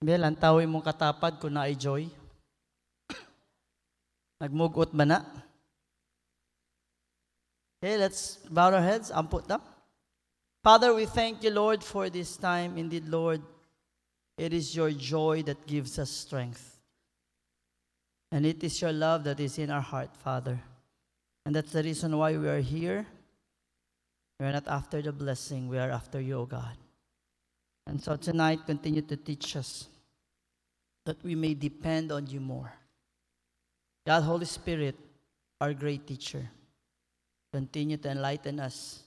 Bel, antawin mong katapad kung na joy. Nagmugot ba na? Okay, let's bow our heads. Amput na. Father, we thank you, Lord, for this time. Indeed, Lord, it is your joy that gives us strength. And it is your love that is in our heart, Father. And that's the reason why we are here. We are not after the blessing, we are after you, O God. And so tonight, continue to teach us that we may depend on you more. God, Holy Spirit, our great teacher, continue to enlighten us,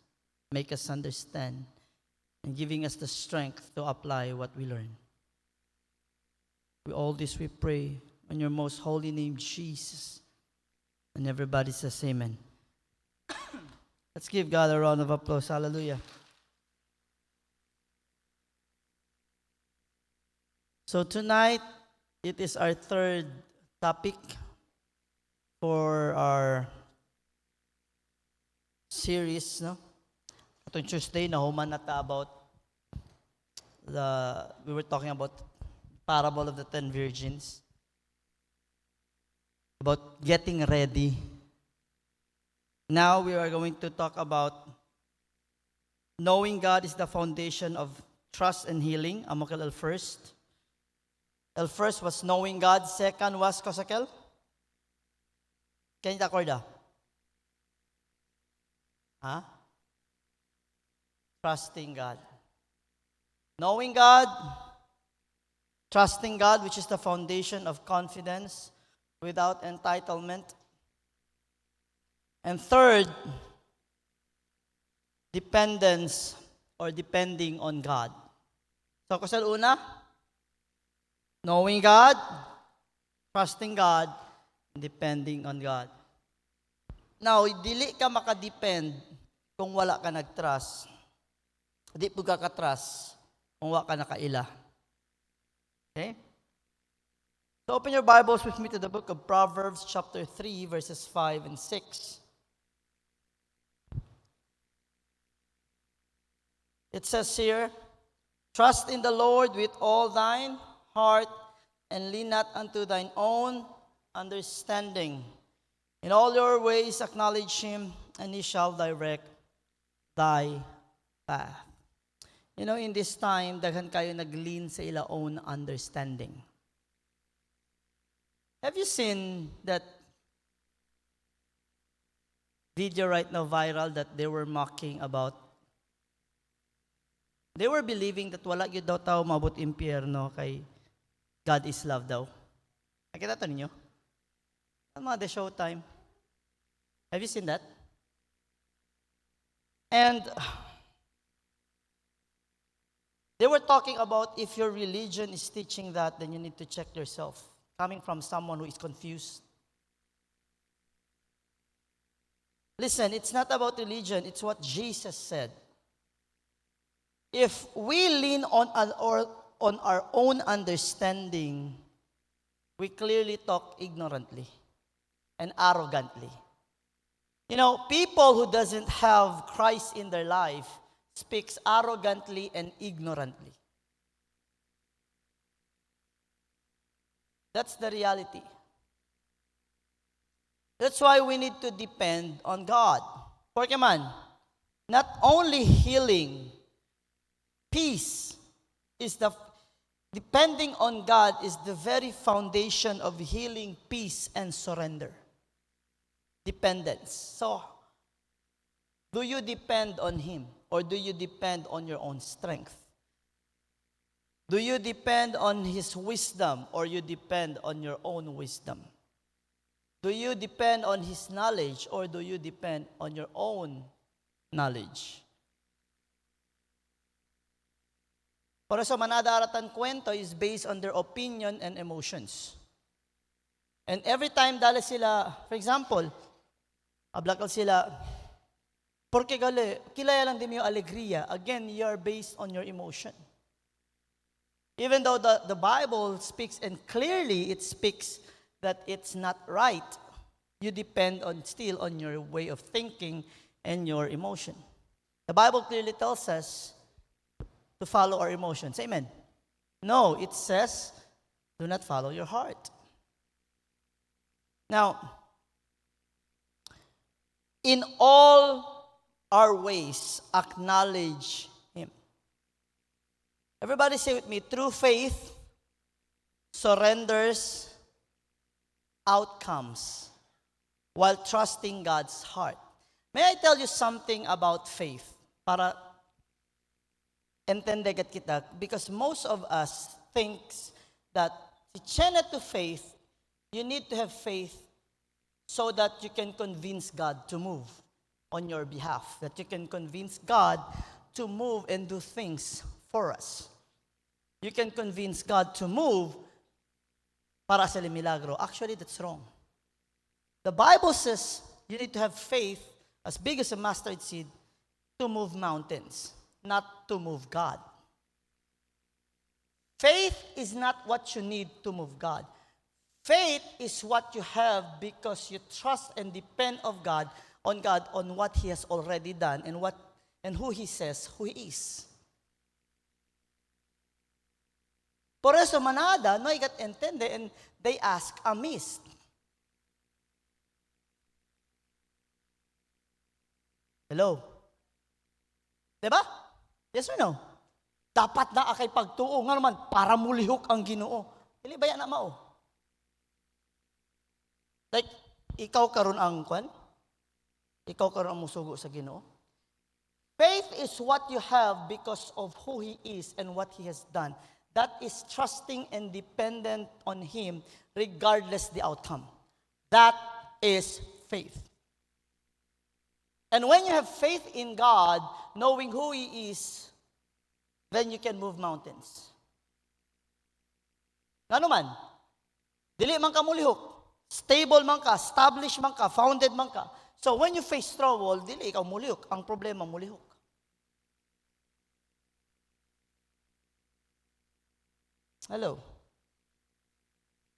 make us understand, and giving us the strength to apply what we learn. With all this we pray in your most holy name, Jesus. And everybody says amen. Let's give God a round of applause. Hallelujah. So tonight, it is our third topic for our series, no? Itong Tuesday, nahuman nata about we were talking about parable of the 10 virgins, about getting ready. Now we are going to talk about knowing God is the foundation of trust and healing. Amokel first. First was knowing God. Second was Kosakel. Can you acorda? Huh? Trusting God. Knowing God, trusting God, which is the foundation of confidence without entitlement. And third, dependence or depending on God. So, kusal una, knowing God, trusting God, depending on God. Now, dili ka makadepend kung wala ka nag-trust. Di po ka ka-trust kung wala ka nakaila. Okay? So open your Bibles with me to the book of Proverbs chapter 3 verses 5 and 6. It says here, trust in the Lord with all thine heart and lean not unto thine own understanding. In all your ways acknowledge him, and he shall direct thy path. You know, in this time, daghan kayo nag-lean sa ila own understanding. Have you seen that video right now viral that they were mocking about? They were believing that wala gyud daw tao mabot impyerno kay God is love daw. Nakita to ninyo? Ang mga The Showtime. Have you seen that? And they were talking about if your religion is teaching that, then you need to check yourself. Coming from someone who is confused. Listen, it's not about religion, it's what Jesus said. If we lean on our own understanding, we clearly talk ignorantly and arrogantly. You know, people who doesn't have Christ in their life speaks arrogantly and ignorantly. That's the reality. That's why we need to depend on God. Porque man, not only healing, peace is depending on God is the very foundation of healing, peace, and surrender. Dependence. So, do you depend on him or do you depend on your own strength? Do you depend on his wisdom or you depend on your own wisdom? Do you depend on his knowledge or do you depend on your own knowledge? Por eso manadaratan kwento is based on their opinion and emotions. And every time dala sila, for example, ablakal sila, porque gali, kilala lang din mo yung alegria. Again, you are based on your emotion. Even though the Bible speaks, and clearly it speaks that it's not right, you depend still on your way of thinking and your emotion. The Bible clearly tells us to follow our emotions. Amen. No, it says, do not follow your heart. Now, in all our ways, acknowledge Him. Everybody say with me, true faith surrenders outcomes while trusting God's heart. May I tell you something about faith? Para entende kita, because most of us thinks that to channel to faith, you need to have faith so that you can convince God to move on your behalf, that you can convince God to move and do things for us. You can convince God to move para sa milagro. Actually, that's wrong. The Bible says you need to have faith as big as a mustard seed to move mountains, not to move God. Faith is not what you need to move God. Faith is what you have because you trust and depend on God, on what He has already done and who He says who He is. Por eso manada, no ikat entende, and they ask amiss. Hello? Diba? Yes or no? Dapat na akay pagtuo nga naman para mulihok ang Ginoo. Dili ba yan na mao? Like, ikaw karon ang kwan? Ikaw karon ang musugo sa Ginoo? Faith is what you have because of who He is and what He has done. That is trusting and dependent on Him regardless the outcome. That is faith. And when you have faith in God, knowing who He is, then you can move mountains. Ano man? Dili man ka mulihok. Stable man ka, established man ka, founded man ka. So when you face trouble, dili ikaw mulihok. Ang problema mulihok. Hello?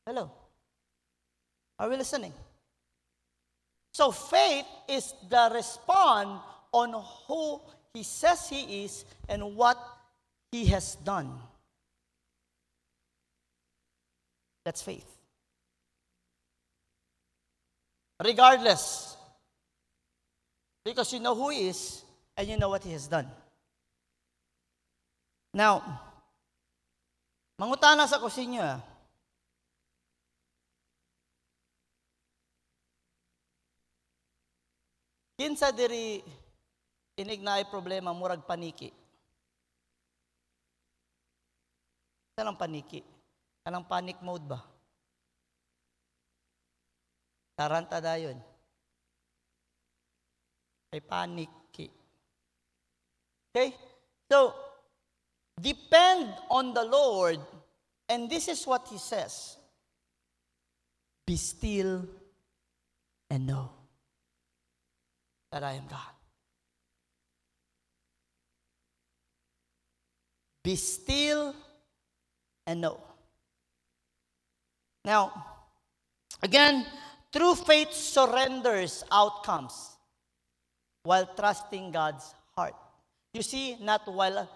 Hello? Are we listening? So faith is the response on who He says He is and what He has done. That's faith. Regardless. Because you know who He is and you know what He has done. Now, mangutana sa ko sa inyo. Kinsa diri inignay problema murag paniki. Kanang paniki? Kanang panic mode ba? Taranta dayon. Ay paniki. Okay? So, depend on the Lord, and this is what He says. Be still and know that I am God. Be still and know. Now, again, true faith surrenders outcomes while trusting God's heart. You see, not while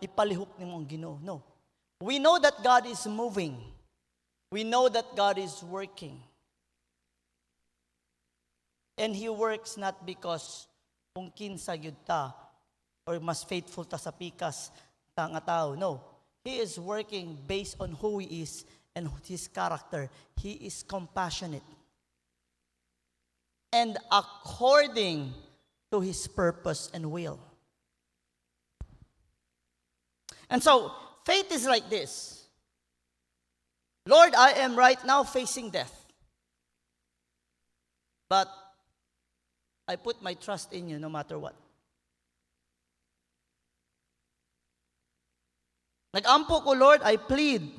ipalihok ni mong Ginoo. No. We know that God is moving. We know that God is working. And He works not because kung kinsa gyud ta or mas faithful ta sa pikas ta nga tao. No. He is working based on who He is and His character. He is compassionate. And according to His purpose and will. And so, faith is like this. Lord, I am right now facing death. But I put my trust in You no matter what. Nag-ampo ko, Lord, I plead.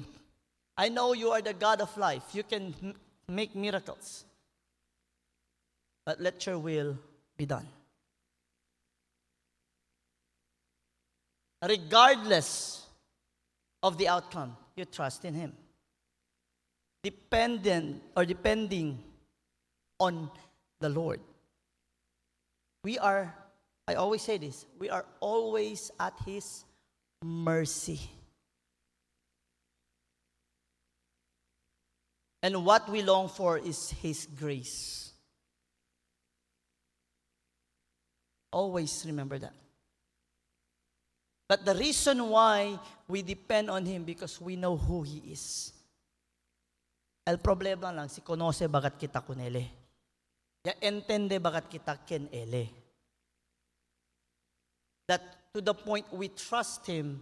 I know You are the God of life. You can make miracles. But let Your will be done. Regardless of the outcome, you trust in Him. Depending on the Lord. I always say this, we are always at His mercy. And what we long for is His grace. Always remember that. But the reason why we depend on Him because we know who He is. El problema lang, si konoce bagat kita kunele. Ya entende bagat kita ken ele. That to the point we trust Him.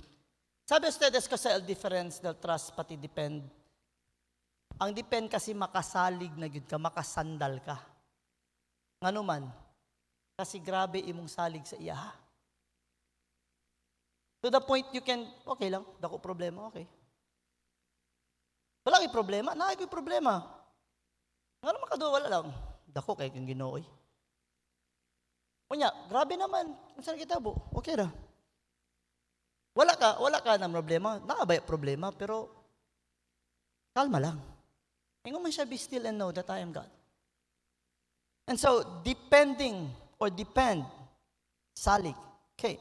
Sabi ustedes kasi el difference del trust pati depend. Ang depend kasi makasalig na gyud ka, makasandal ka. Ngano man, kasi grabe imong salig sa iya. To the point you can, okay lang, dako problema, okay. Wala kay problema, na kay problema. Ngano makadua wala lang. Dako kay kung Ginoo. Unya, grabe naman, unsa kita bo? Okay ra. Wala ka na problema, nakabay problema pero kalma lang. Ingon man siya, be still and know that I am God. And so, depending or depend, salig. Okay.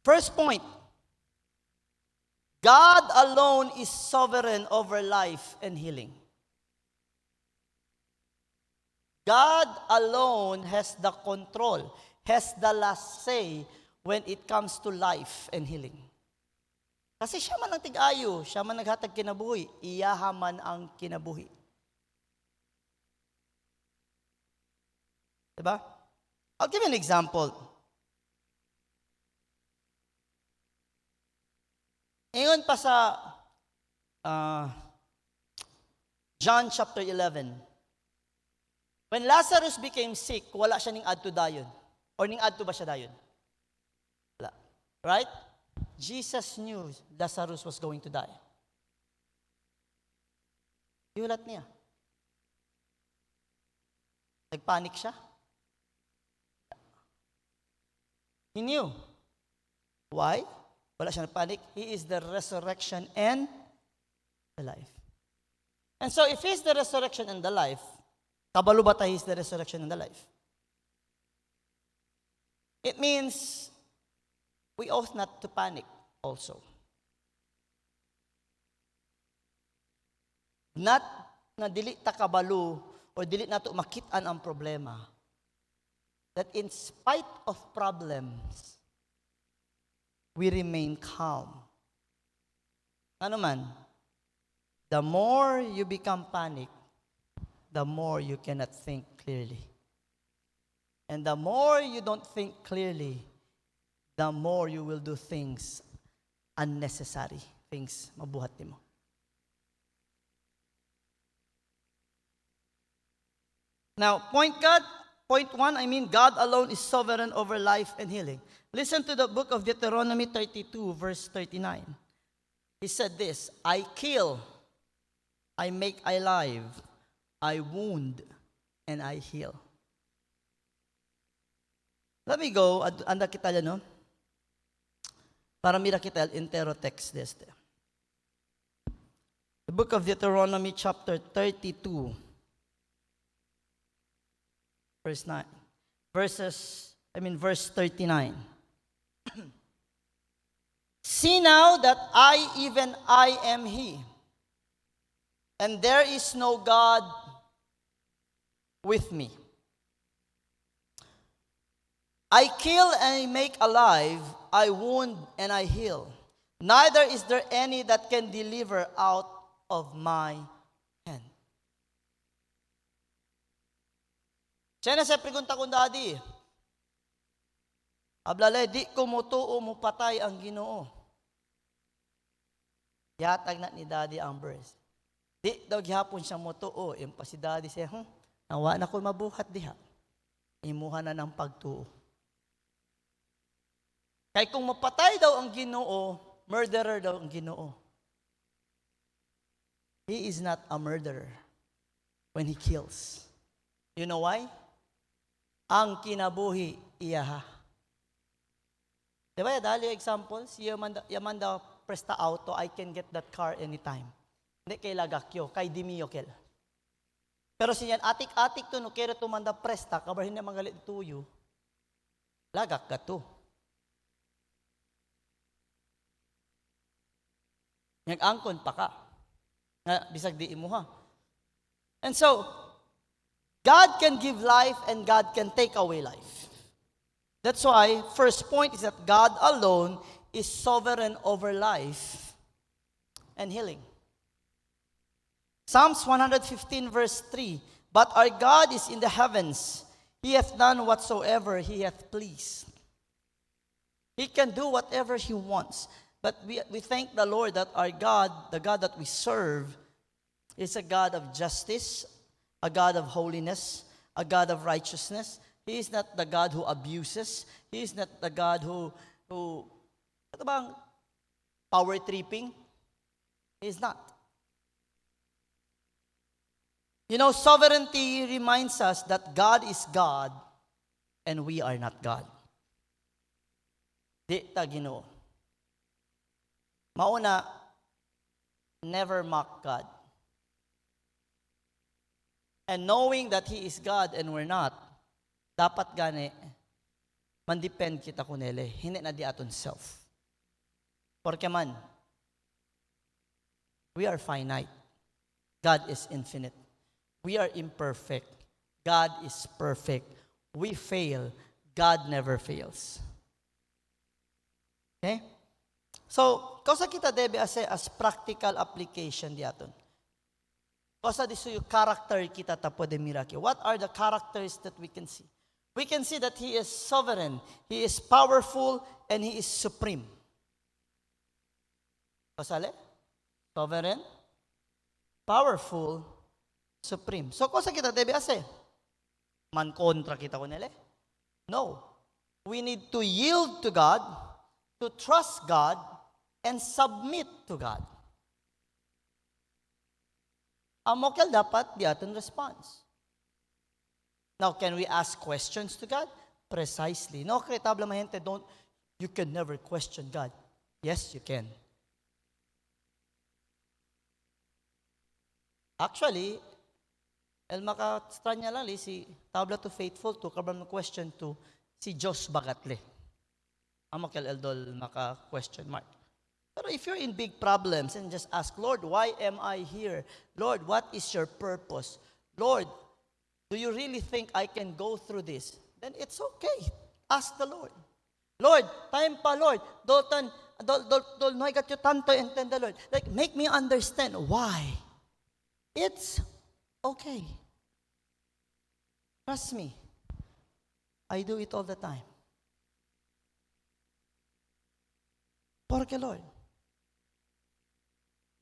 First point, God alone is sovereign over life and healing. God alone has the control, has the last say when it comes to life and healing. Kasi siya man ang tig-ayo, siya man naghatag kinabuhi, iyaha man ang kinabuhi. Diba? I'll give you an example. Ingon pa sa John chapter 11. When Lazarus became sick, wala siya ning adto dayon. Or ning adto ba siya dayon? Wala. Right? Jesus knew Lazarus was going to die. Iulat niya. Nagpanik siya. He knew. Why? Wala siya nagpanik. He is the resurrection and the life. And so if He's the resurrection and the life, kabalo ba tayo He's the resurrection and the life? It means we ought not to panic also. Not na dili ta kabalo or dili nato makitaan ang problema. That in spite of problems, we remain calm. Ano man, the more you become panic, the more you cannot think clearly. And the more you don't think clearly, the more you will do things unnecessary. Things mabuhat nimo. Now, point one, God alone is sovereign over life and healing. Listen to the book of Deuteronomy 32, verse 39. He said this, I kill, I make alive, I wound, and I heal. Let me go, anda kita dyan, no? Para mira kita entero text deste. The book of Deuteronomy chapter 32, verse 39. See now that even I am He, and there is no God with me. I kill and I make alive, I wound and I heal. Neither is there any that can deliver out of my hand. Siya na sa pregunta kong daddy. Ablalay, di ko mutuo mo patay ang Ginoo. Yatag na ni Daddy Ambers. Di daw gihapon siya mutuo. Yung pa si Daddy siya, nawa na ko mabuhat diha. Imuha na ng pagtuo. Kaya kung mapatay daw ang Ginoo, murderer daw ang Ginoo. He is not a murderer when He kills. You know why? Ang kinabuhi iyaha. Diba, dali example, si Yamanda presta auto, I can get that car anytime. Hindi kay lagakyo, kay dimiyokel. Pero siyan, atik-atik to, no, kaya tumanda presta, kabar hindi magalit tuyo, lagak ka to. Nag-angkon pa ka. Na bisag di imuha. And so, God can give life and God can take away life. That's why, first point is that God alone is sovereign over life and healing. Psalms 115 verse 3, but our God is in the heavens. He hath done whatsoever he hath pleased. He can do whatever he wants. But we thank the Lord that our God, the God that we serve, is a God of justice, a God of holiness, a God of righteousness. He is not the God who abuses. He is not the God who ano bang, power tripping. He is not. You know, sovereignty reminds us that God is God and we are not God. Di ta Ginoo. Mauna, never mock God. And knowing that He is God and we're not, dapat gani, mandepend kita kunele, hindi na di aton self. Porque man, we are finite. God is infinite. We are imperfect. God is perfect. We fail. God never fails. Okay? So, kausa kita debe as practical application di aton. Kausa diso yung character kita tapo de miracle. What are the characters that we can see? We can see that He is sovereign, He is powerful, and He is supreme. Kasale? Sovereign, powerful, supreme. So, kausa kita debe ase? Man kontra kita ko nila? No. We need to yield to God, to trust God, and submit to God. Amo kel dapat di aton response. Now, can we ask questions to God? Precisely. No, kritabla mahente, you can never question God. Yes, you can. Actually, el makastranya lang si tabla to faithful to kabang question to si Diyos bagatle. Amo kel eldol maka question mark. Pero if you're in big problems and just ask, Lord, why am I here? Lord, what is your purpose? Lord, do you really think I can go through this? Then it's okay. Ask the Lord. Lord, time pa, Lord. Dol noy kat yo tanto intend the Lord. Like, make me understand why. It's okay. Trust me. I do it all the time. ¿Por qué, Lord?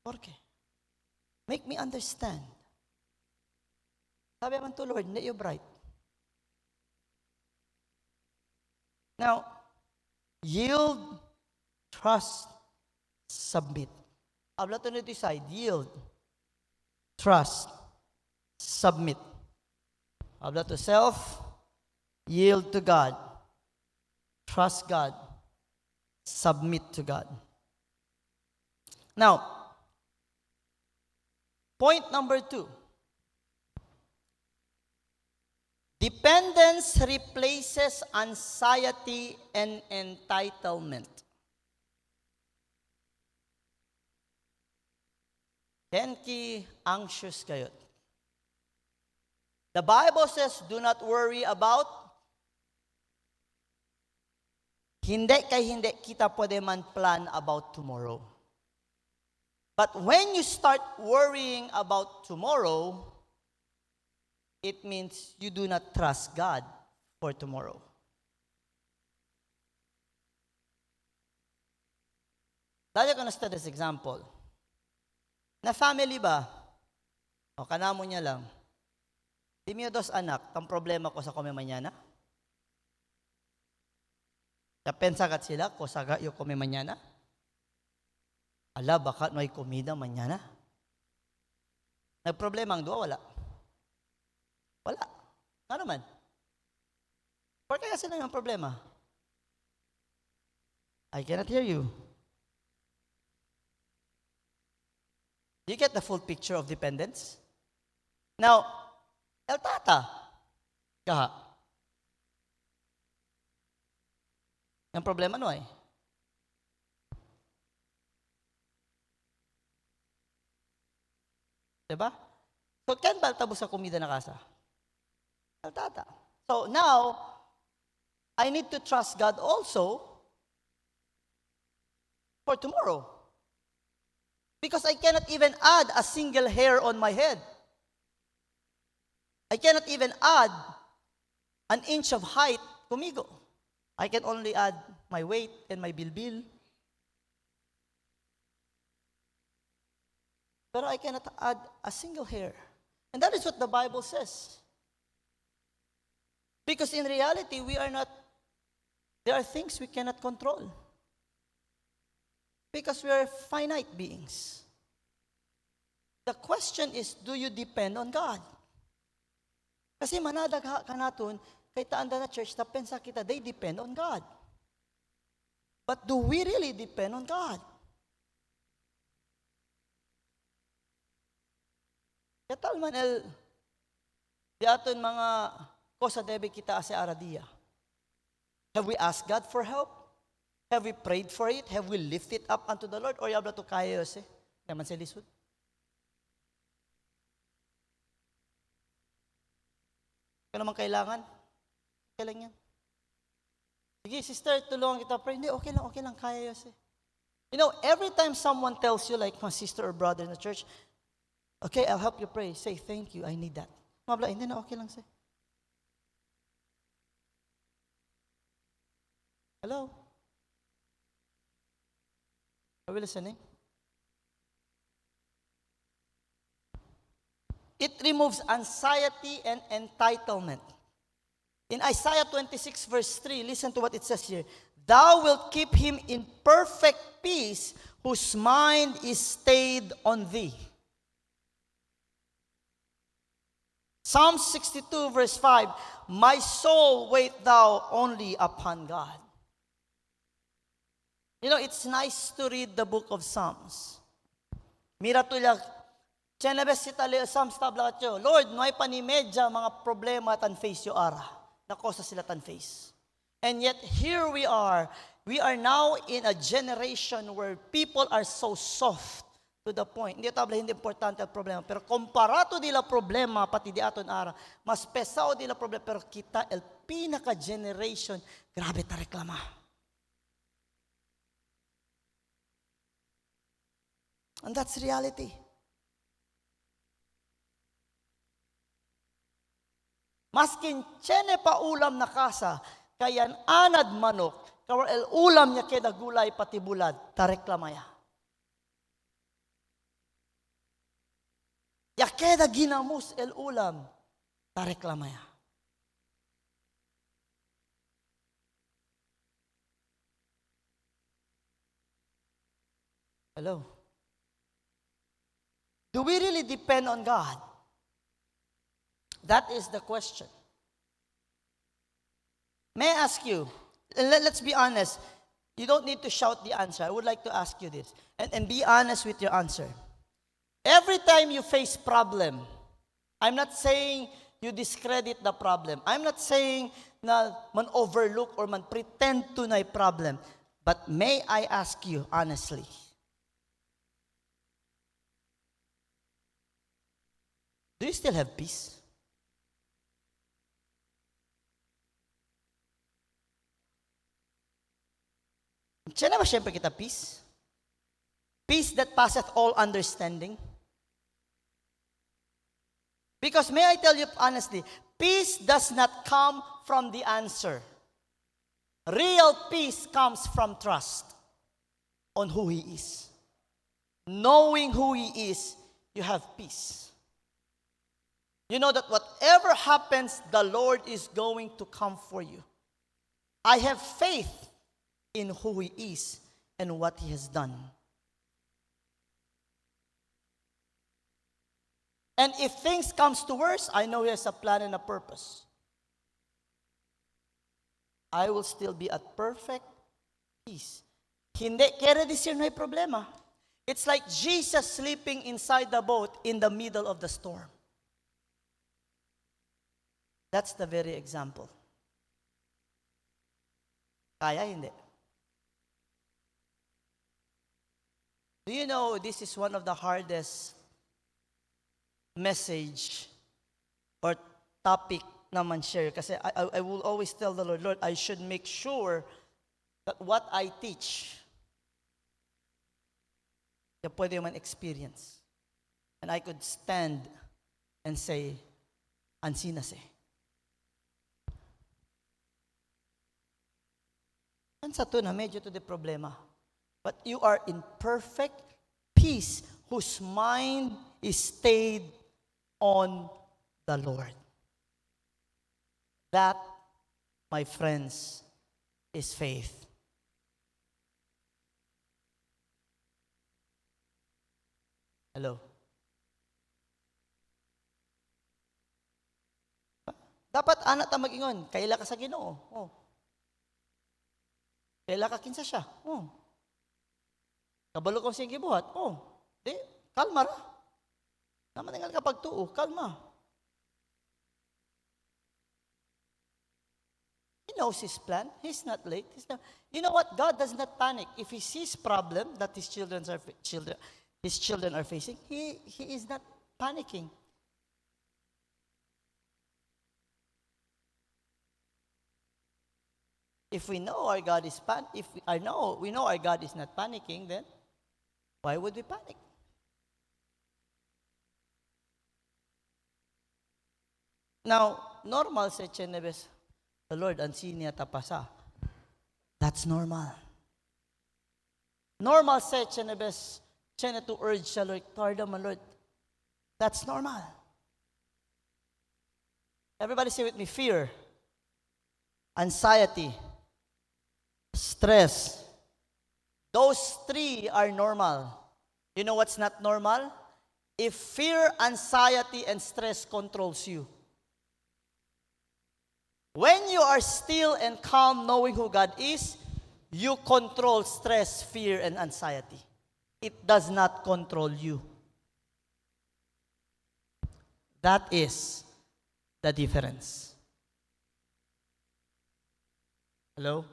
¿Por qué? Make me understand. Sabi man to, Lord, hindi you bright. Now, yield, trust, submit. Habla to na decide, yield, trust, submit. Habla to self, yield to God, trust God, submit to God. Now, point number 2. Dependence replaces anxiety and entitlement. Then ki anxious kayo. The Bible says, do not worry about hindi kita pwede man plan about tomorrow. But when you start worrying about tomorrow, it means you do not trust God for tomorrow. Dali ko na start this example. Na family ba? O kanamo niya lang. Di mo dos anak, ang problema ko sa kome mañana. Kapensa kat sila, ko saga yung kome mañana. Ala, baka no ay komida mañana. Nagproblema ang dua, wala. Wala. Ano man? Por kaya sila yung problema? I cannot hear you. Do you get the full picture of dependence? Now, el tata, kaha. Ang problema no ay. Diba? So, can baltabos sa komida na kasa? Altata. So, now, I need to trust God also for tomorrow. Because I cannot even add a single hair on my head. I cannot even add an inch of height kumigo. I can only add my weight and my bilbil. Pero I cannot add a single hair. And that is what the Bible says. Because in reality, there are things we cannot control. Because we are finite beings. The question is, do you depend on God? Kasi manadag ka naton, kay taanda na church, na pensa kita, they depend on God. But do we really depend on God? Katal man di aton mga kosa debe kita ase aradia. Have we asked God for help? Have we prayed for it? Have we lifted it up unto the Lord? Or yabla to kaya yose? Naman sa lisod. Kung naman kailangan, kailangan yan. Sige, sister, tulungan kita pray. Hindi, okay lang, kaya yose. You know, every time someone tells you, like my sister or brother in the church, okay, I'll help you pray. Say, thank you, I need that. Mabla, hindi na, okay lang, say. Hello? Are we listening? It removes anxiety and entitlement. In Isaiah 26 verse 3, listen to what it says here. Thou wilt keep him in perfect peace, whose mind is stayed on thee. Psalm 62 verse 5, my soul wait thou only upon God. You know, it's nice to read the book of Psalms. Mira tulad, chenebes sitali Psalms tabla katyo, Lord, noy panimedya mga problema tan face yo ara. Nakosa sila tan face. And yet, here we are now in a generation where people are so soft to the point. Hindi tabla, hindi importante ang problema. Pero komparato nila problema, pati di aton ara, mas pesao nila problema. Pero kita, el pinaka-generation, grabe ta reklama. And that's reality. Maskin chene pa ulam na kasa, kayan anad manok, kawar el ulam niya keda gulay pati bulad, tareklamaya. Ya keda ginamus el ulam, tareklamaya. Hello? Do we really depend on God? That is the question. May I ask you, let's be honest, you don't need to shout the answer. I would like to ask you this, and be honest with your answer. Every time you face problem, I'm not saying you discredit the problem. I'm not saying na man overlook or man pretend to na problem. But may I ask you honestly, do you still have peace? Siya na ba siyempre kita peace? Peace that passeth all understanding. Because may I tell you honestly, peace does not come from the answer. Real peace comes from trust on who He is. Knowing who He is, you have peace. You know that whatever happens, the Lord is going to come for you. I have faith in who He is and what He has done. And if things comes to worse, I know He has a plan and a purpose. I will still be at perfect peace. Hindi, kaya this year no problema. It's like Jesus sleeping inside the boat in the middle of the storm. That's the very example. Kaya hindi. Do you know this is one of the hardest message or topic naman share. Kasi I will always tell the Lord, Lord, I should make sure that what I teach, na pwede man experience. And I could stand and say, ansinas eh. Yan sa to na medyo to the problema. But you are in perfect peace whose mind is stayed on the Lord. That, my friends, is faith. Hello? Dapat anak ta mag-ingon, kaila ka sa Ginoo. Oh. Kaila ka kinsa siya. Oh. Kabalo ko siyang gibuhat. Oh. Di, kalma ra. Naman nga kapag tuo, kalma. He knows his plan. He's not late. You know what? God does not panic. If he sees problem that his children are facing, he is not panicking. If we know our God is we know our God is not panicking, then why would we panic? Now, normal sa Chenebes, the Lord ansi niya tapasa. That's normal. Normal sa Chenebes, Chene to urge siya, Lord, Tarda man, Lord. That's normal. Everybody say with me, fear, anxiety, stress. Those three are normal. You know what's not normal? If fear, anxiety, and stress controls you. When you are still and calm knowing who God is, you control stress, fear, and anxiety. It does not control you. That is the difference. Hello?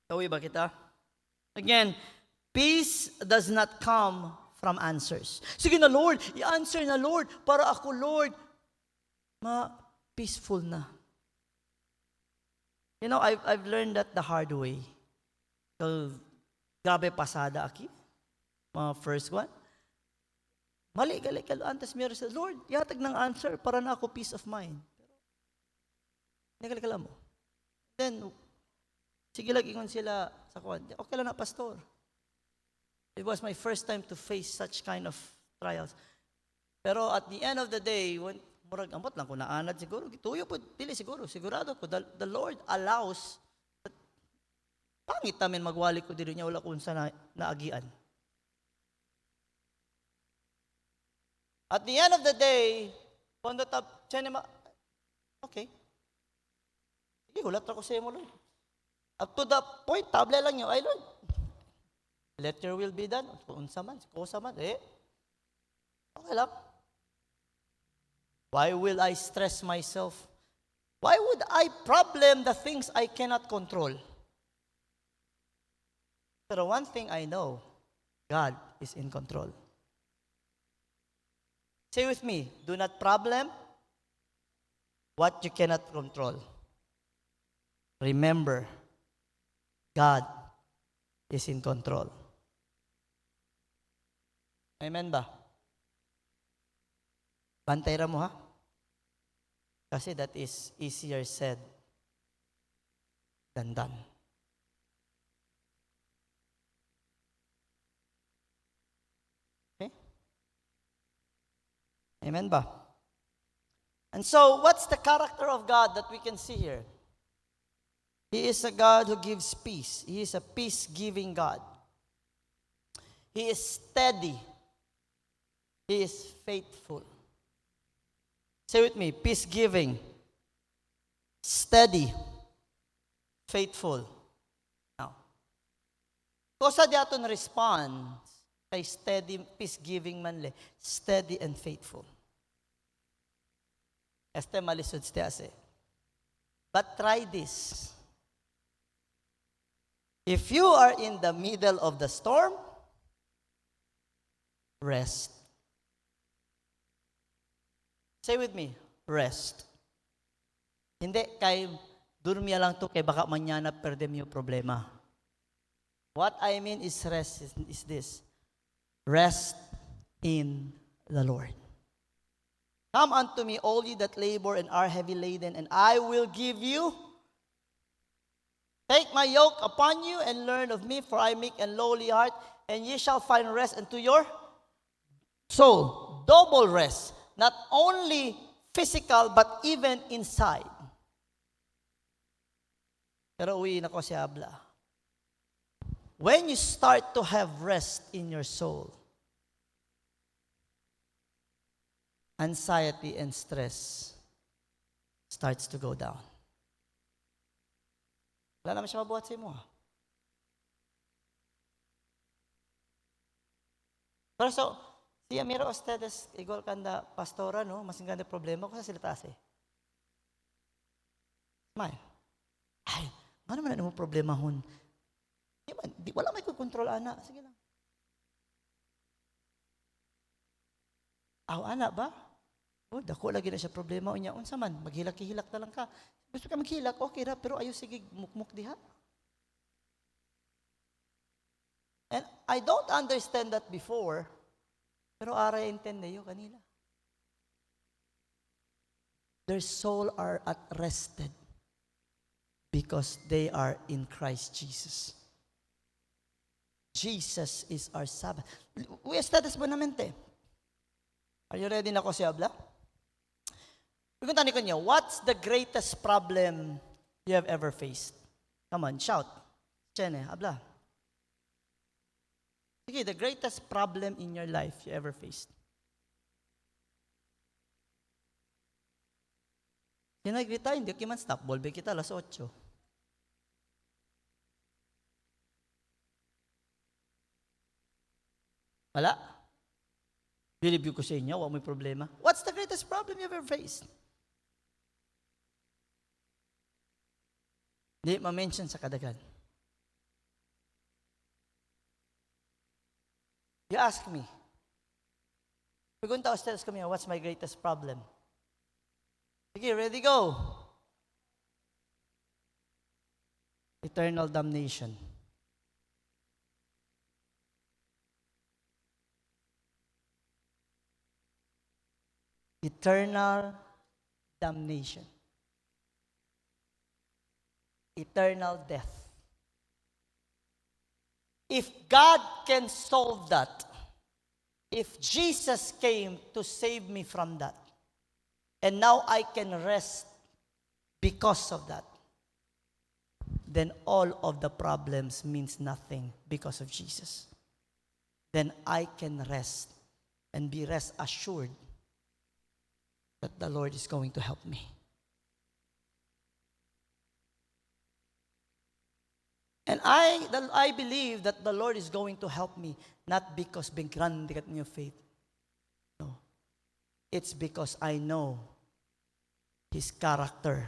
Tawi ba kita? Again, peace does not come from answers. Sige na, Lord, i-answer na, Lord, para ako, Lord, peaceful na. You know, I've learned that the hard way. So, grabe pasada aki. Mga first one. Mali, gali, antes meron sa, Lord, yatag ng answer para na ako peace of mind. Pero, hindi mo. Then, sige lang ingon sila sa kuwan. Okay lang na, pastor. It was my first time to face such kind of trials. Pero at the end of the day, when murag ambot lang ko naanad siguro, tuyo po, dili sigurado ko, the Lord allows, pangit namin magwali ko dito niya, wala kung sa naagian. At the end of the day, kung okay. Sige, hulat ako sa mo, Lord. Up to the point, table lang nyo, ay Lord, let your will be done. Kung sa man, okay lang. Why will I stress myself? Why would I problem the things I cannot control? But one thing I know, God is in control. Say with me, do not problem what you cannot control. Remember, God is in control. Amen ba? Bantay ra mo ha? Kasi that is easier said than done. Okay? Amen ba? And so, what's the character of God that we can see here? He is a God who gives peace. He is a peace-giving God. He is steady. He is faithful. Say with me, peace-giving, steady, faithful. Now, kosa di aton respond kay steady, peace-giving man le, steady and faithful. Este malisod ste ase. But try this. If you are in the middle of the storm, rest. Say with me, rest. Hindi kay durmiya lang to kay baka manyana perdem yung problema. What I mean is rest is this. Rest in the Lord. Come unto me, all ye that labor and are heavy laden, and I will give you. Take my yoke upon you and learn of me, for I am meek and lowly heart, and ye shall find rest unto your soul. Double rest. Not only physical, but even inside. Pero uwi na ko si Abla. When you start to have rest in your soul, anxiety and stress starts to go down. Wala naman siya mabuhat sa imo. Pero so, si Amira Ostedes, igol kanda pastora, no? Mas ganda problema ko sa silitase. Smile. Ay, ano man mo problema hon? Wala may kukontrol, ana. Sige lang. Aw, ana ba? Oh, dako lagi na siya problema. Unya, unsa man, maghilak-hilak na lang ka. Gusto ka maghilak, okay ra, pero ayaw sige mukmuk diha. And I don't understand that before, pero ara intende yo kanila. Their soul are at rested because they are in Christ Jesus. Jesus is our Sabbath. We studied bonamente. Are you ready na ko si Abla? Pagkunta ni kanya, what's the greatest problem you have ever faced? Come on, shout. Chene, Abla. Sige, the greatest problem in your life you ever faced. Sinagrita, hindi ko man stop. Bolbe kita, 8:00. Wala? Bilibig ko sa inyo, wala may problema. What's the greatest problem you ever faced? Hindi ma-mention sa kadagan. You ask me. Pagunta ko tells kami, what's my greatest problem? Sige, ready, go. Eternal damnation. Eternal damnation. Eternal death. If God can solve that, if Jesus came to save me from that, and now I can rest because of that, then all of the problems means nothing because of Jesus. Then I can rest and be rest assured that the Lord is going to help me. And I believe that the Lord is going to help me, not because being grande at new faith. No. It's because I know His character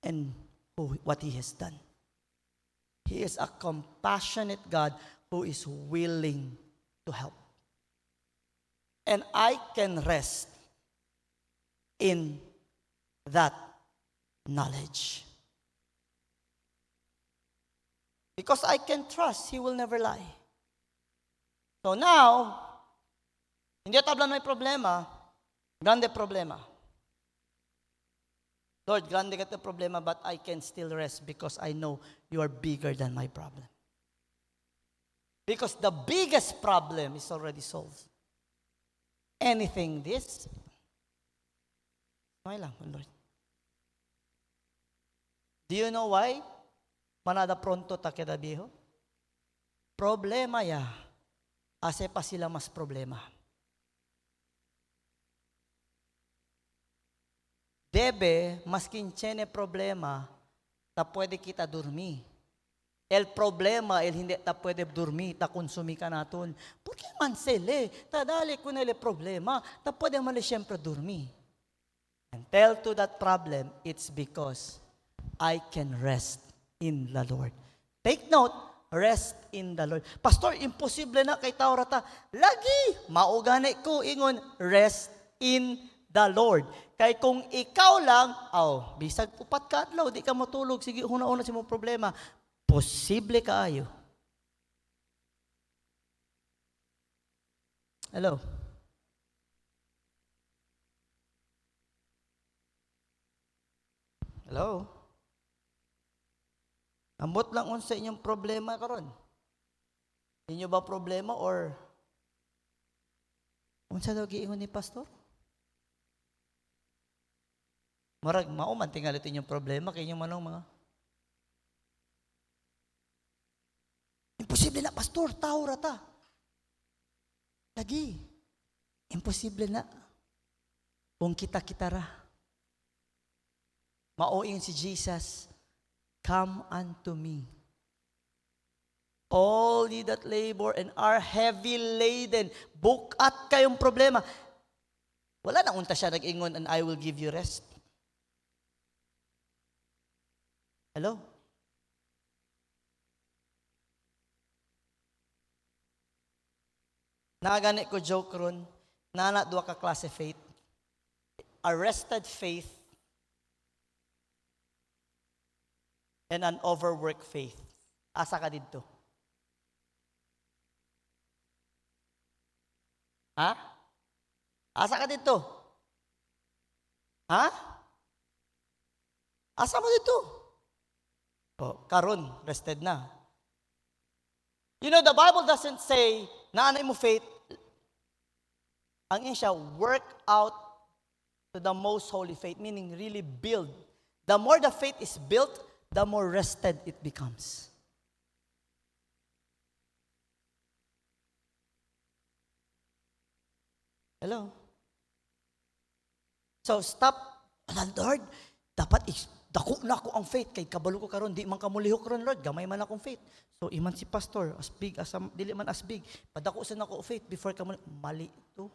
and what He has done. He is a compassionate God who is willing to help. And I can rest in that knowledge. Because I can trust He will never lie. So now, hindi tablan may problema, grande problema. Lord, grande ka problema, but I can still rest because I know you are bigger than my problem. Because the biggest problem is already solved. Anything this, okay lang, Lord. Do you know why? Manada pronto ta queda viejo? Problema ya. Ase pa sila mas problema. Debe, mas kinchene problema, ta pwede kita dormir. El problema, el hindi ta pwede dormir, ta konsumi ka naton. Porque man sele, ta dali ko nele problema, ta pwede mali siyempre dormir. And tell to that problem, it's because I can rest in the Lord. Take note, rest in the Lord. Pastor, imposible na kay tao rata. Lagi, maugani ko ingon, rest in the Lord. Kay kung ikaw lang, bisag upat ka adlaw, di ka matulog, sige, una-una sa mong problema, posible kaayo. Hello? Hello? Ambot lang unsa inyong problema karon. Inyo ba problema or unsa daw giingon ni pastor? Marag mao man tingali inyong problema kay inyong manong mga imposible na pastor, tao ra ta. Lagi. Imposible na. Kung kita-kita ra. Maoing si Jesus, come unto me. All ye that labor and are heavy laden, bukat kayong problema. Wala na unta siya nag-ingon, and I will give you rest. Hello? Nagani ko joke ron, nana duwa ka klase faith. Arrested faith and an overworked faith. Asa ka dito? Ha? Asa ka dito? Ha? Asa mo dito? Karon, rested na. You know, the Bible doesn't say, naanay mo faith, ang siya, work out to the most holy faith, meaning really build. The more the faith is built, the more rested it becomes. Hello? So, stop. Lord, dapat dako na ako ang faith. Kay kabalo ko karon, di man kamulihok ron, Lord. Gamay man akong faith. So, iman si pastor, as big as, dili man as big. Padako sa nako faith before ka mali ito.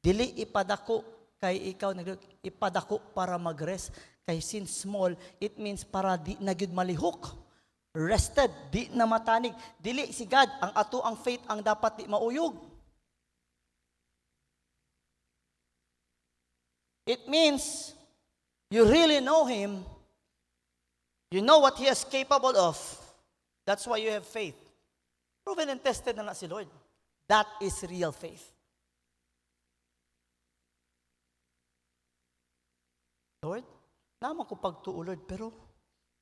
Dili ipadako kay ikaw, ipadako para mag-rest. Kay since small, it means para di na gyud malihok. Rested, di na matanig. Dili si God, ang ato ang faith ang dapat di mauyog. It means you really know Him. You know what He is capable of. That's why you have faith. Proven and tested na si Lord. That is real faith. Lord, naman ko pagtuo, Lord, pero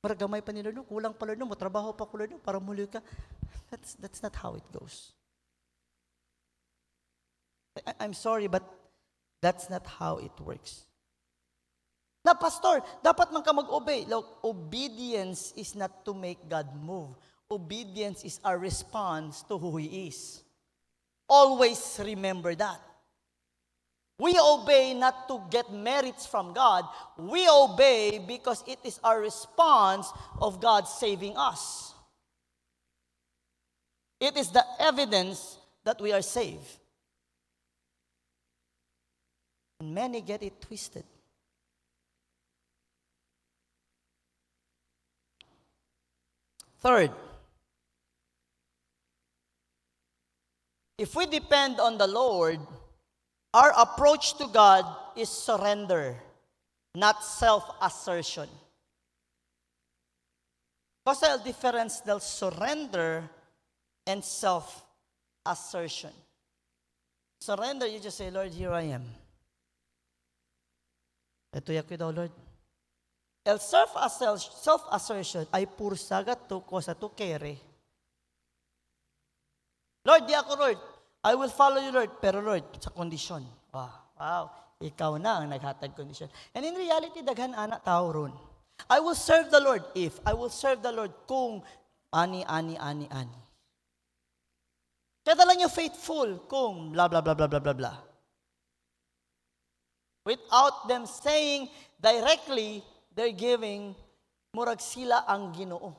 maragamay pa ni Lord, kulang pa Lord, matrabaho pa ko Lord, para muli ka. That's not how it goes. I'm sorry, but that's not how it works. Na, pastor, dapat man ka mag-obey. Look, obedience is not to make God move. Obedience is our response to who He is. Always remember that. We obey not to get merits from God. We obey because it is our response of God saving us. It is the evidence that we are saved. And many get it twisted. Third, if we depend on the Lord, our approach to God is surrender, not self-assertion. Kasi ang difference del surrender and self-assertion. Surrender, you just say, Lord, here I am. Ito yakoy daw, Lord. El self-assertion ay pursagat to ko sa to kere. Lord, di ako, Lord. I will follow you, Lord. Pero Lord, sa kondisyon. Wow. Ikaw na ang naghatag kondisyon. And in reality, daghan anak tao ron. I will serve the Lord if. I will serve the Lord kung ani. Kaya lang yung faithful kung blah, blah, blah, blah, blah, blah, blah. Without them saying directly, they're giving, murag sila ang Ginoo.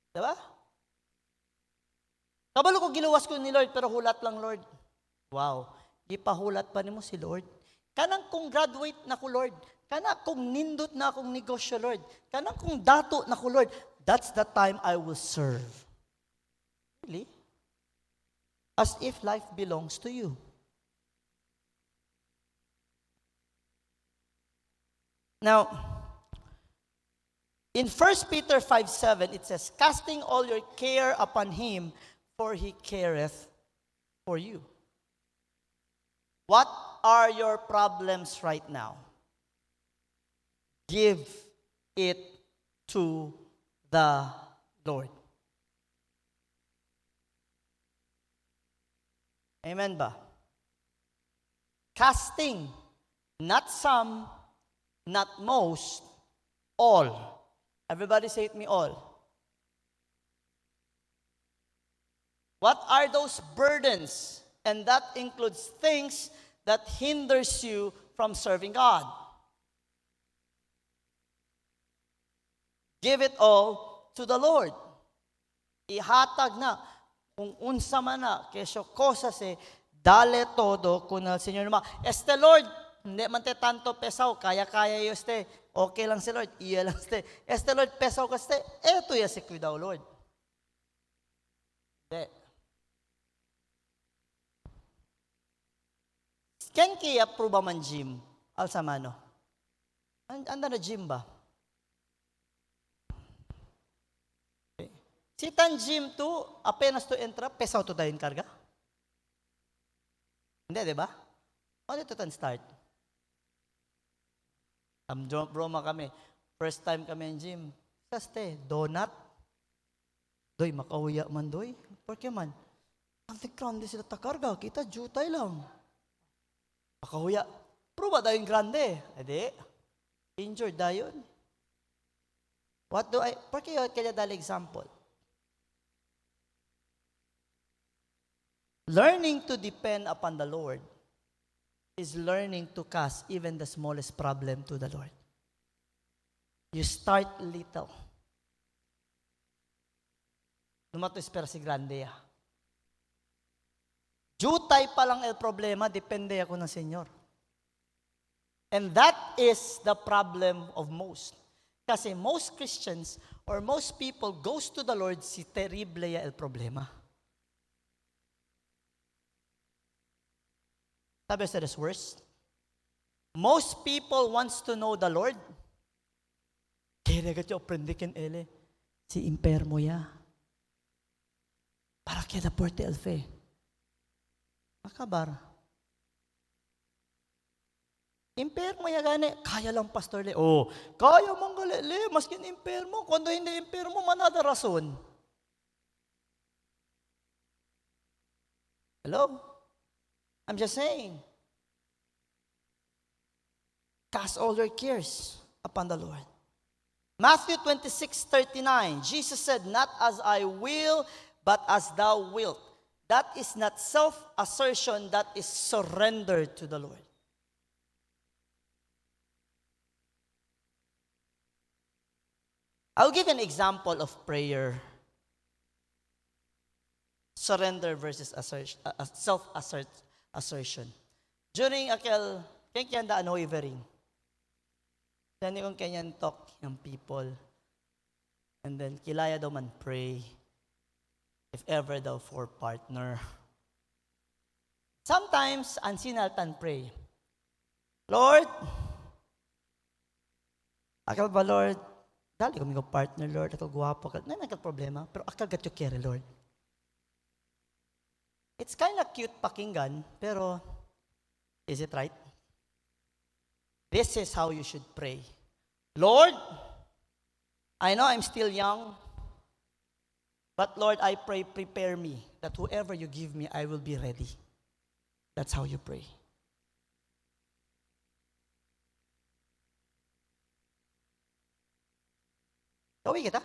Diba? Kabalo ko giluwas ko ni Lord, pero hulat lang, Lord. Wow. Ipahulat pa nimo si Lord. Kanang kung graduate na ko, Lord. Kanang kung nindot na akong negosyo, Lord. Kanang kung dato na ko, Lord. That's the time I will serve. Really? as if life belongs to you. Now, in 1 Peter 5:7, it says, casting all your care upon him, for he careth for you. What are your problems right now? Give it to the Lord. Amen ba? Casting, not some, not most, all. Everybody say it me, all. What are those burdens? And that includes things that hinders you from serving God. Give it all to the Lord. Ihatag na kung unsa man na kesyo cosas dale todo kun al Señor naman. Este Lord, hindi man te tanto pesaw, kaya-kaya yo este. Okay lang si Lord, iya lang este. Este Lord, pesaw ka este. Eto ya si cuidado Lord. Hindi. Ken kaya approve man gym? Alsamano. Anda na gym ba? Okay. Si tan gym to, apenas to entra, pesaw to dahin karga? Hindi, di ba? O dito tan start? Broma kami. First time kami in gym. Saste, donut. Doy, makauya man doy. Porque man, ang grande sila takarga. Kita, jutay lang. Makahuya. Pruba dayon grande. Edi, injured dayon. What do I, porque kaya dali example. Learning to depend upon the Lord is learning to cast even the smallest problem to the Lord. You start little. Numato espera si grande ya. Jutay pa lang el problema, depende ako ng Senyor. And that is the problem of most. Kasi most Christians or most people goes to the Lord, si terrible ya el problema. Sabi sa this worse? Most people wants to know the Lord. Kaya nagat yung prendikin ele, si impermo ya. Para kaya na porte el fe. Makabar. Impermo ya gani, kaya lang pastor le. Oh, kaya mong galile, maskin impermo. Kuando hindi impermo, manada rason. Hello? I'm just saying. Cast all your cares upon the Lord. Matthew 26:39, Jesus said, not as I will, but as thou wilt. That is not self-assertion, that is surrender to the Lord. I'll give an example of prayer. Surrender versus self-assertion. During akel, kaya da ano ivering. Then yung kanyan talk yung people. And then kilaya daw man pray. If ever daw for partner. Sometimes, ansinaltan pray. Lord, akal ba Lord, dali kami ko partner Lord, akal guwapo, akal, na problema, pero akal gat yung kere Lord. It's kind of cute pakinggan, pero is it right? This is how you should pray. Lord, I know I'm still young, but Lord, I pray, prepare me, that whoever you give me, I will be ready. That's how you pray. Gawin kita.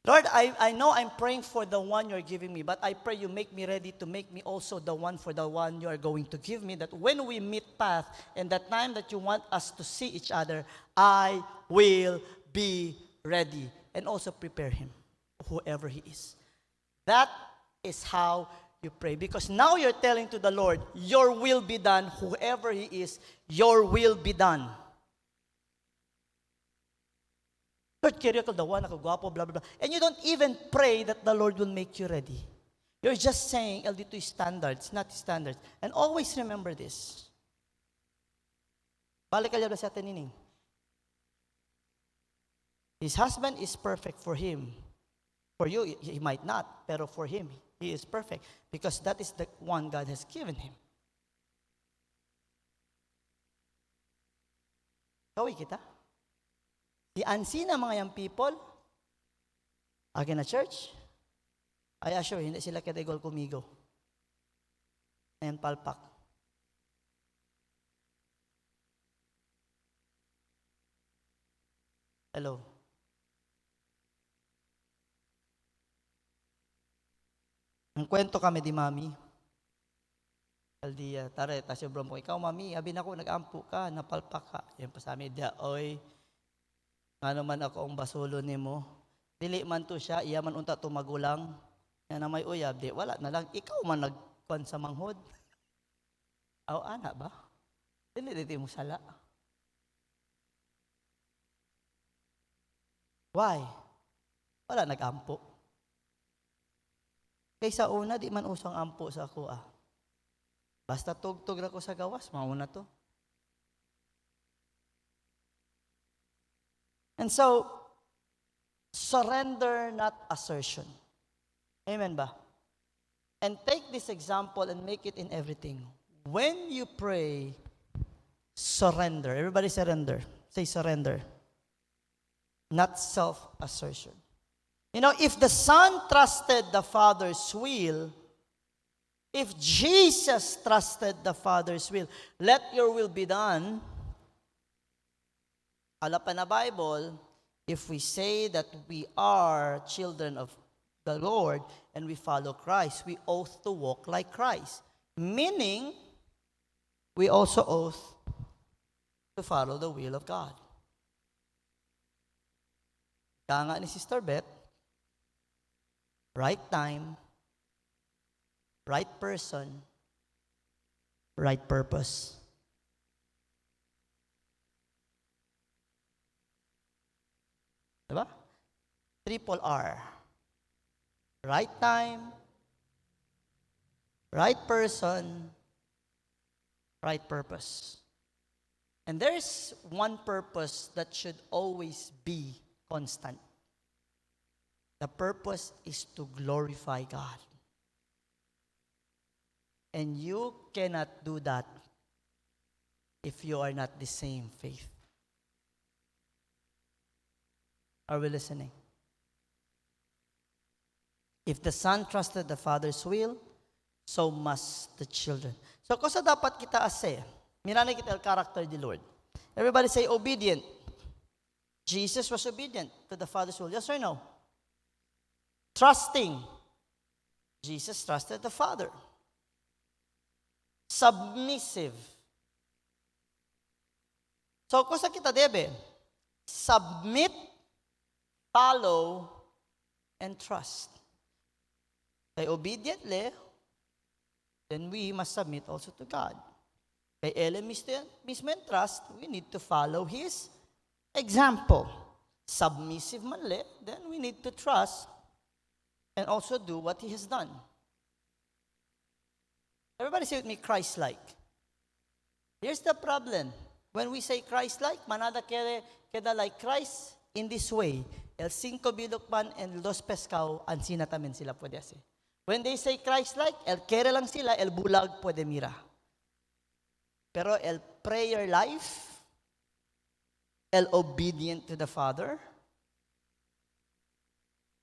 Lord, I know I'm praying for the one you're giving me, but I pray you make me ready to make me also the one for the one you are going to give me, that when we meet path and that time that you want us to see each other, I will be ready and also prepare him, whoever he is. That is how you pray. Because now you're telling to the Lord, your will be done, whoever he is, your will be done. Lord, kaya ka dawa, nakagwapo, blah, blah, blah. And you don't even pray that the Lord will make you ready. You're just saying LD2 standards, not standards. And always remember this. Balik kayo sa atin nining. His husband is perfect for him. For you, he might not. Pero for him, he is perfect. Because that is the one God has given him. Kawi kita. The unseen mga young people, again na church, I assure, hindi sila kategol kumigo. Ayan, palpak. Hello. Ang kwento kami di mami. Aldia, tare, tas yung bro mo, ikaw mami, abi na ko, nag-ampo ka, napalpak ka. Yan pa sa amin, oy, ano man ako ang basulo ni mo. Dili man to siya, iya man unta to magulang. Yan na may uyab, di, wala na lang. Ikaw man nagkuhan sa manghod. Aw, ana ba? Dili dito mo sala. Why? Wala nag-ampo. Kaysa una, di man usang ampo sa ako Basta tugtog na ko sa gawas, mauna to. And so, surrender, not assertion. Amen ba? And take this example and make it in everything. When you pray, surrender. Everybody surrender. Say surrender. Not self-assertion. You know, if the Son trusted the Father's will, if Jesus trusted the Father's will, let your will be done. Ala pa na Bible, if we say that we are children of the Lord and we follow Christ, we oath to walk like Christ. Meaning, we also oath to follow the will of God. Kaya nga ni Sister Beth, right time, right person, right purpose. Diba? Triple R. Right time, right person, right purpose. And there's one purpose that should always be constant. The purpose is to glorify God. And you cannot do that if you are not the same faith. Are we listening? If the Son trusted the Father's will, so must the children. So, kung dapat kita ase, mirana kita ang character di Lord. Everybody say obedient. Jesus was obedient to the Father's will. Yes or no? Trusting. Jesus trusted the Father. Submissive. So, kung kita debe, submit, follow, and trust. Kay obediently, then we must submit also to God. Kay mismo and trust, we need to follow His example. Submissive man le, then we need to trust and also do what He has done. Everybody say with me, Christ-like. Here's the problem. When we say Christ-like, manada queda like Christ in this way. El cinco bilokpan and dos pescao, ansina tamen sila pwede ase. When they say Christ-like, el kere lang sila, el bulag pwede mira. Pero el prayer life, el obedient to the Father,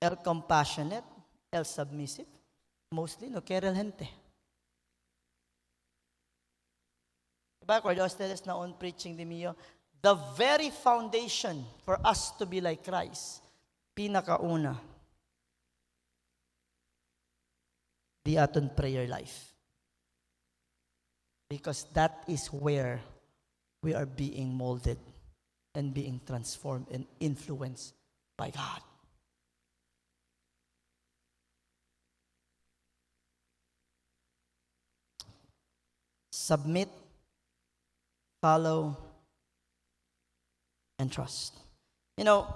el compassionate, el submissive, mostly no kere el gente. Diba, Cordo ustedes na on preaching di mio, the very foundation for us to be like Christ, pinakauna, the aton prayer life. Because that is where we are being molded and being transformed and influenced by God. Submit, follow, and trust. You know,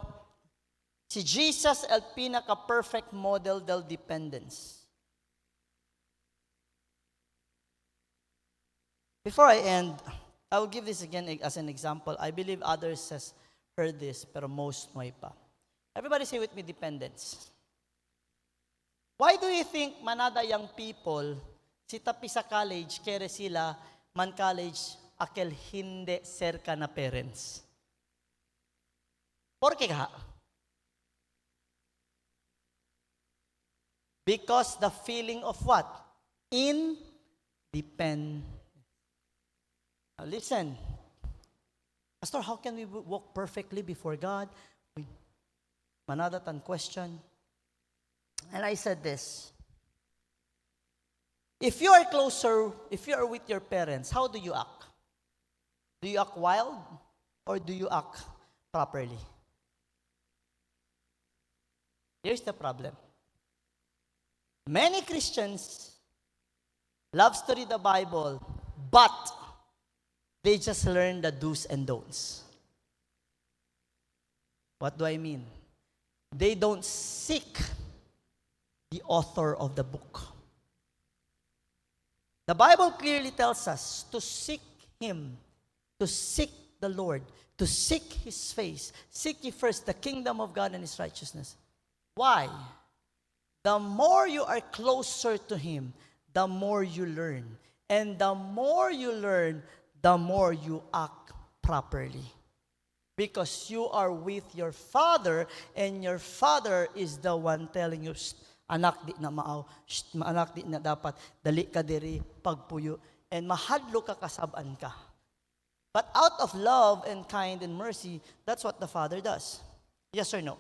si Jesus el pinaka-perfect model del dependence. Before I end, I will give this again as an example. I believe others has heard this, pero most may pa. Everybody say with me, dependence. Why do you think manada young people, si tapi sa college, kere sila, man college, akel hindi serka na parents? Por qué ka? Because the feeling of what? Independence. Now listen, Pastor, how can we walk perfectly before God? Manadatan question. And I said this. If you are closer, if you are with your parents, how do you act? Do you act wild or do you act properly? Here's the problem. Many Christians love to read the Bible, but they just learn the do's and don'ts. What do I mean? They don't seek the author of the book. The Bible clearly tells us to seek Him, to seek the Lord, to seek His face. Seek ye first the kingdom of God and His righteousness. Why? The more you are closer to Him, the more you learn. And the more you learn, the more you act properly. Because you are with your Father, and your Father is the one telling you, anak di na maaw, anak di na dapat, dali ka diri, pagpuyo, and mahadlo ka kasabaan ka. But out of love and kind and mercy, that's what the Father does. Yes or no?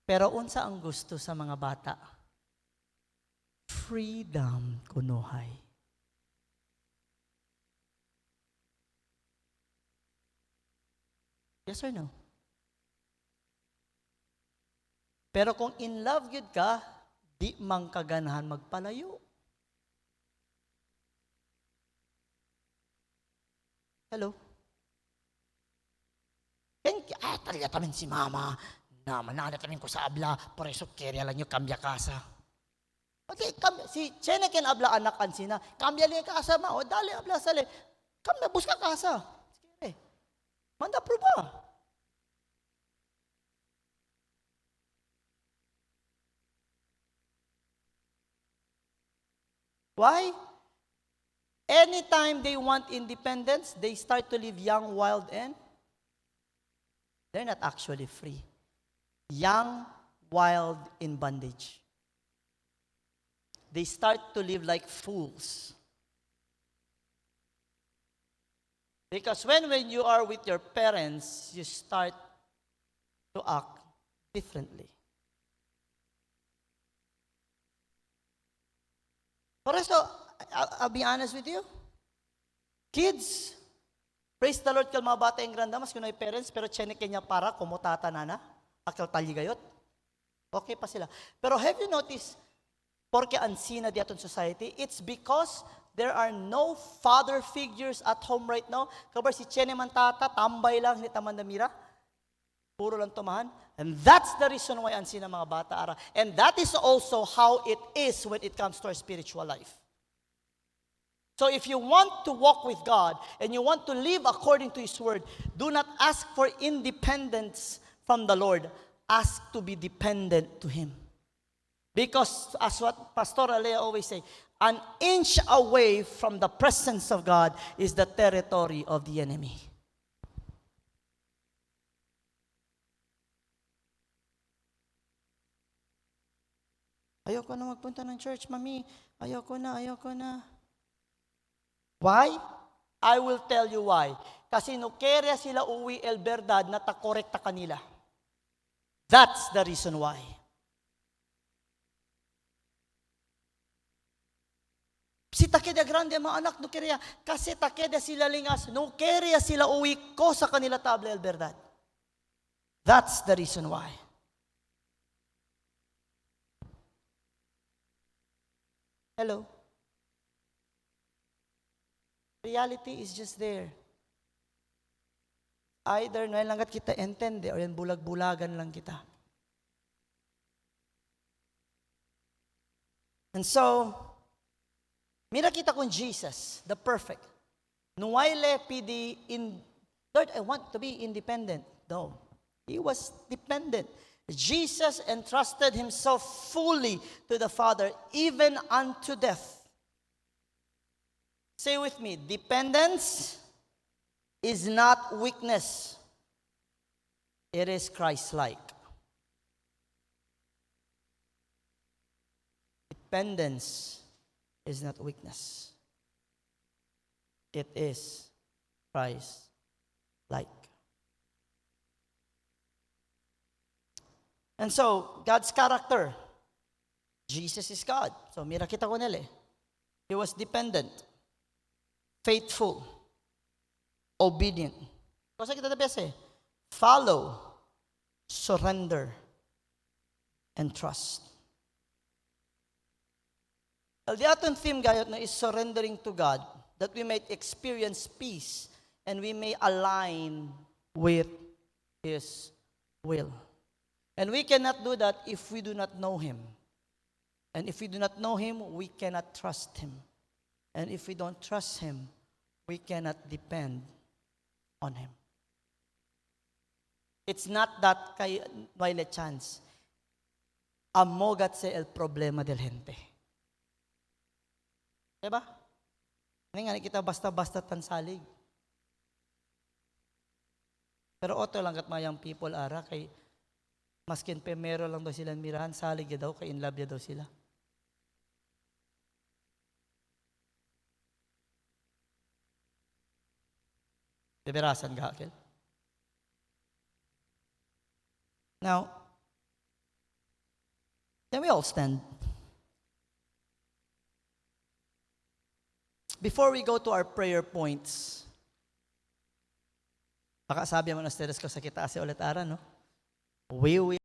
Pero unsa ang gusto sa mga bata? Freedom kunuhay. Yes or no? Pero kung in love yun ka, di mang kaganahan magpalayo. Hello? Talaga tamin si mama, na manana tamin ko sa abla, por eso kaya lang nyo kambya kasa. Okay, si Chene ken abla anak ansina, kambya liya kasa ma, o dali abla sali, kambya buska kasa. Sige, manda pruba. Why? Anytime they want independence, they start to live young, wild, and they're not actually free. Young, wild, in bondage. They start to live like fools. Because when you are with your parents, you start to act differently. For us, I'll be honest with you. Kids, praise the Lord kal mga bata yung granda, mas kunoy parents, pero chenek kanya para kumutata na, akal taligayot. Okay pa sila. Pero have you noticed, porque ansina di aton society, it's because there are no father figures at home right now. Kabar si Chene man tata, tambay lang, hindi taman namira. Puro lang tumahan. And that's the reason why ansina mga bata ara. And that is also how it is when it comes to our spiritual life. So if you want to walk with God and you want to live according to His Word, do not ask for independence from the Lord. Ask to be dependent to Him. Because as what Pastor Alea always say, an inch away from the presence of God is the territory of the enemy. Ayoko na magpunta ng church, mami. Ayoko na. Why? I will tell you why. Kasi no kaya sila uwi el verdad na takorekta kanila. That's the reason why. Si takeda grande mga anak no kaya kasi takeda sila lingas no kaya sila uwi ko sa kanila table el verdad. That's the reason why. Hello? Reality is just there. Either no lang kita entende or yan bulag-bulagan lang kita. And so, May nakita kong Jesus, the perfect. Nuwaile pidi in, Lord, I want to be independent. No, he was dependent. Jesus entrusted himself fully to the Father, even unto death. Say with me, dependence is not weakness. It is Christ-like. Dependence is not weakness. It is Christ-like. And so, God's character, Jesus is God. So, mira kita ko nila eh. He was dependent, faithful, obedient. Kasi kita na bese, follow, surrender, and trust. Well, the aton theme gayot na is surrendering to God, that we might experience peace and we may align with His will. And we cannot do that if we do not know Him. And if we do not know Him, we cannot trust Him. And if we don't trust Him, we cannot depend on Him. It's not that kay may chance. Amogat se el problema del gente. Diba? Hindi nga kita basta-basta tansalig. Pero oto lang kat mayang people ara kay maskin pemero lang daw sila mirahan, salig ya daw, kay in love ya daw sila. Beberasan ka, Akel? Now, can we all stand? Before we go to our prayer points, baka sabi mo na steres ko sa kita kasi ulit ara, no? We will